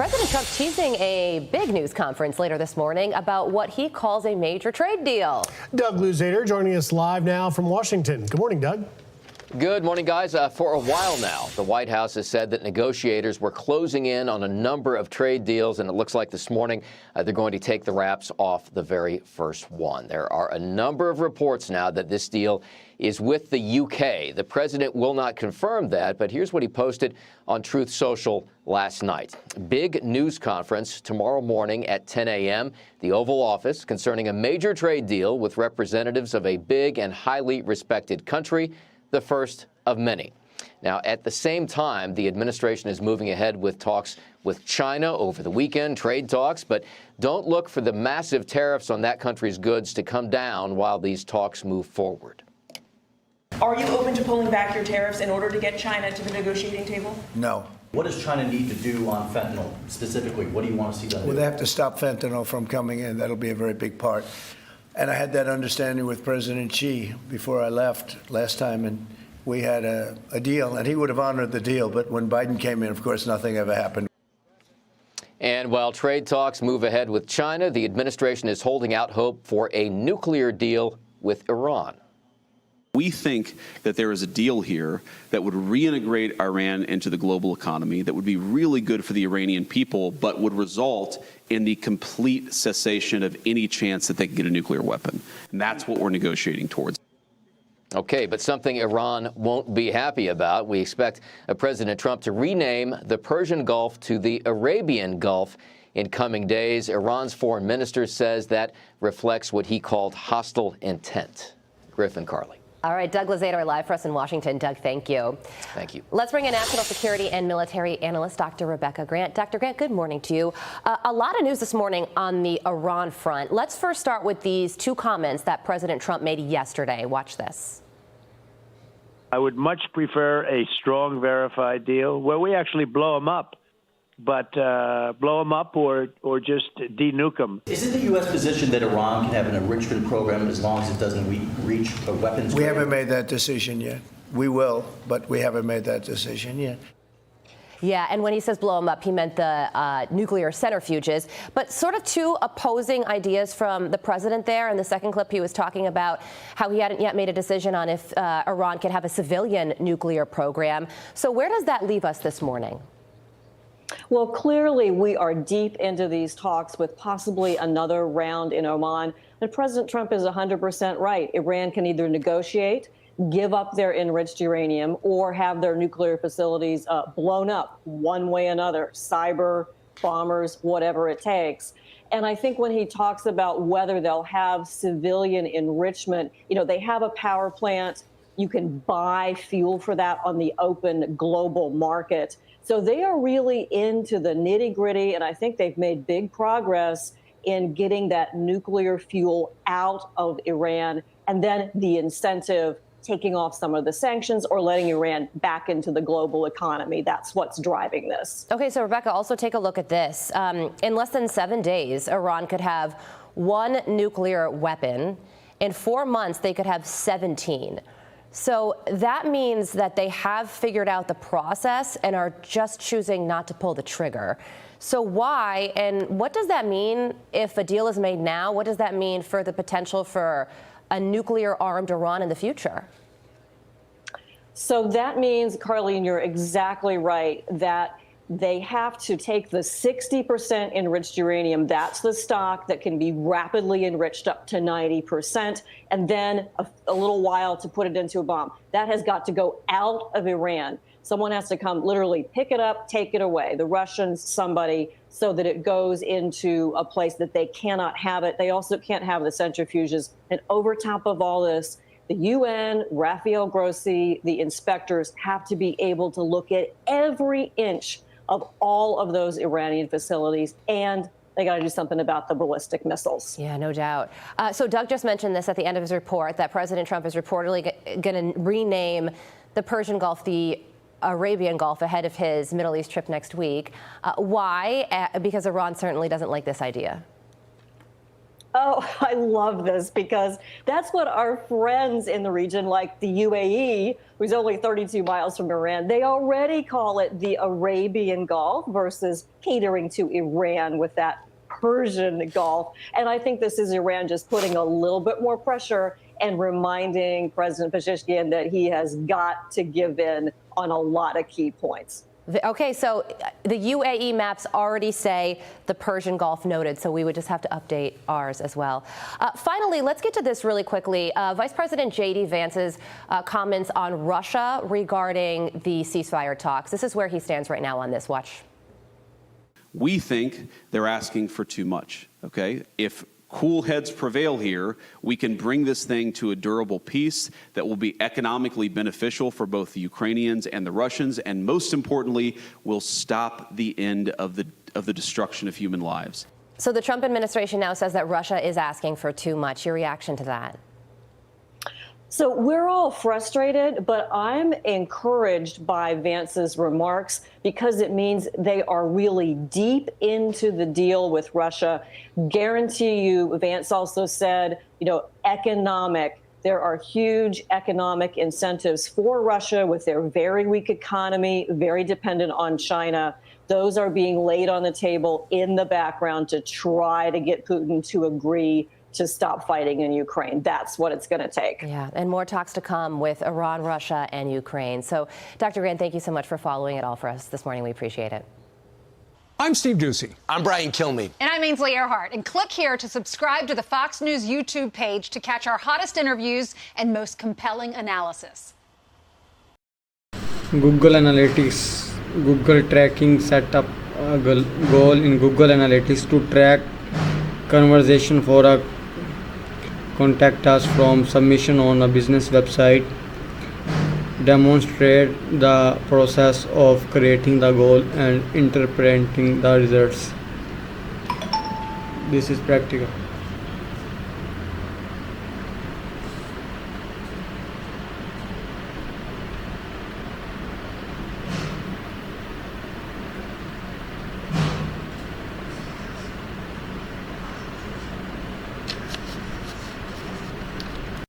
President Trump teasing a big news conference later this morning about what he calls a major trade deal. Doug Luzader joining us live now from Washington. Good morning, Doug. Good morning, guys. For a while now, the White House has said that negotiators were closing in on a number of trade deals, and it looks like this morning they're going to take the wraps off the very first one. There are a number of reports now that this deal is with the UK. The president will not confirm that, but here's what he posted on Truth Social last night. Big news conference tomorrow morning at 10 a.m., the Oval Office, concerning a major trade deal with representatives of a big and highly respected country, the first of many. Now, at the same time, the administration is moving ahead with talks with China over the weekend, trade talks, but don't look for the massive tariffs on that country's goods to come down while these talks move forward. Are you open to pulling back your tariffs in order to get China to the negotiating table? No. What does China need to do on fentanyl specifically? What do you want to see them do? Well, they have to stop fentanyl from coming in. That'll be a very big part. And I had that understanding with President Xi before I left last time, and we had a deal, and he would have honored the deal. But when Biden came in, of course, nothing ever happened. And while trade talks move ahead with China, the administration is holding out hope for a nuclear deal with Iran. We think that there is a deal here that would reintegrate Iran into the global economy, that would be really good for the Iranian people, but would result in the complete cessation of any chance that they can get a nuclear weapon. And that's what we're negotiating towards. Okay, but something Iran won't be happy about. We expect President Trump to rename the Persian Gulf to the Arabian Gulf in coming days. Iran's foreign minister says that reflects what he called hostile intent. Griffin Carly. All right, Doug Luzader live for us in Washington. Doug, thank you. Thank you. Let's bring in national security and military analyst Dr. Rebecca Grant. Dr. Grant, good morning to you. A lot of news this morning on the Iran front. Let's first start with these two comments that President Trump made yesterday. Watch this. I would much prefer a strong, verified deal where we actually blow them up, but blow them up or just denuke them. Isn't the U.S. position that Iran can have an enrichment program as long as it doesn't reach a weapons? We haven't made that decision yet. We will, but we haven't made that decision yet. Yeah, and when he says blow them up, he meant the nuclear centrifuges. But sort of two opposing ideas from the president there. In the second clip, he was talking about how he hadn't yet made a decision on if Iran could have a civilian nuclear program. So where does that leave us this morning? Well, clearly, we are deep into these talks with possibly another round in Oman. And President Trump is 100% right. Iran can either negotiate, give up their enriched uranium, or have their nuclear facilities blown up one way or another, cyber, bombers, whatever it takes. And I think when he talks about whether they'll have civilian enrichment, you know, they have a power plant. You can buy fuel for that on the open global market. So they are really into the nitty gritty, and I think they've made big progress in getting that nuclear fuel out of Iran, and then the incentive, taking off some of the sanctions or letting Iran back into the global economy. That's what's driving this. Okay, so Rebecca, also take a look at this. In less than 7 days, Iran could have one nuclear weapon. In 4 months, they could have 17. So that means that they have figured out the process and are just choosing not to pull the trigger. So why, and what does that mean if a deal is made now? What does that mean for the potential for a nuclear-armed Iran in the future? So that means, Carly, and you're exactly right, that they have to take the 60% enriched uranium. That's the stock that can be rapidly enriched up to 90%, and then a little while to put it into a bomb. That has got to go out of Iran. Someone has to come literally pick it up, take it away, the Russians, somebody, so that it goes into a place that they cannot have it. They also can't have the centrifuges. And over top of all this, the UN, Rafael Grossi, the inspectors have to be able to look at every inch of all of those Iranian facilities, and they got to do something about the ballistic missiles. Yeah, no doubt. So Doug just mentioned this at the end of his report, that President Trump is reportedly going to rename the Persian Gulf the Arabian Gulf ahead of his Middle East trip next week. Why? Because Iran certainly doesn't like this idea. Oh, I love this because that's what our friends in the region, like the UAE, who's only 32 miles from Iran, they already call it the Arabian Gulf versus catering to Iran with that Persian Gulf. And I think this is Iran just putting a little bit more pressure and reminding President Pezeshkian that he has got to give in on a lot of key points. Okay, so the UAE maps already say the Persian Gulf noted, so we would just have to update ours as well. Finally, let's get to this really quickly. Vice President J.D. Vance's comments on Russia regarding the ceasefire talks. This is where he stands right now on this. Watch. We think they're asking for too much, okay? If cool heads prevail here, we can bring this thing to a durable peace that will be economically beneficial for both the Ukrainians and the Russians, and most importantly, will stop the end of the destruction of human lives. So the Trump administration now says that Russia is asking for too much. Your reaction to that? So we're all frustrated, but I'm encouraged by Vance's remarks because it means they are really deep into the deal with Russia. Guarantee you, Vance also said, economic. There are huge economic incentives for Russia with their very weak economy, very dependent on China. Those are being laid on the table in the background to try to get Putin to agree to stop fighting in Ukraine. That's what it's going to take. Yeah, and more talks to come with Iran, Russia, and Ukraine. So, Dr. Grant, thank you so much for following it all for us this morning. We appreciate it. I'm Steve Ducey. I'm Brian Kilmeade. And I'm Ainsley Earhart. And click here to subscribe to the Fox News YouTube page to catch our hottest interviews and most compelling analysis. Google Analytics, Google tracking set up a goal in Google Analytics to track conversation for a contact us from submission on a business website. Demonstrate the process of creating the goal and interpreting the results. This is practical.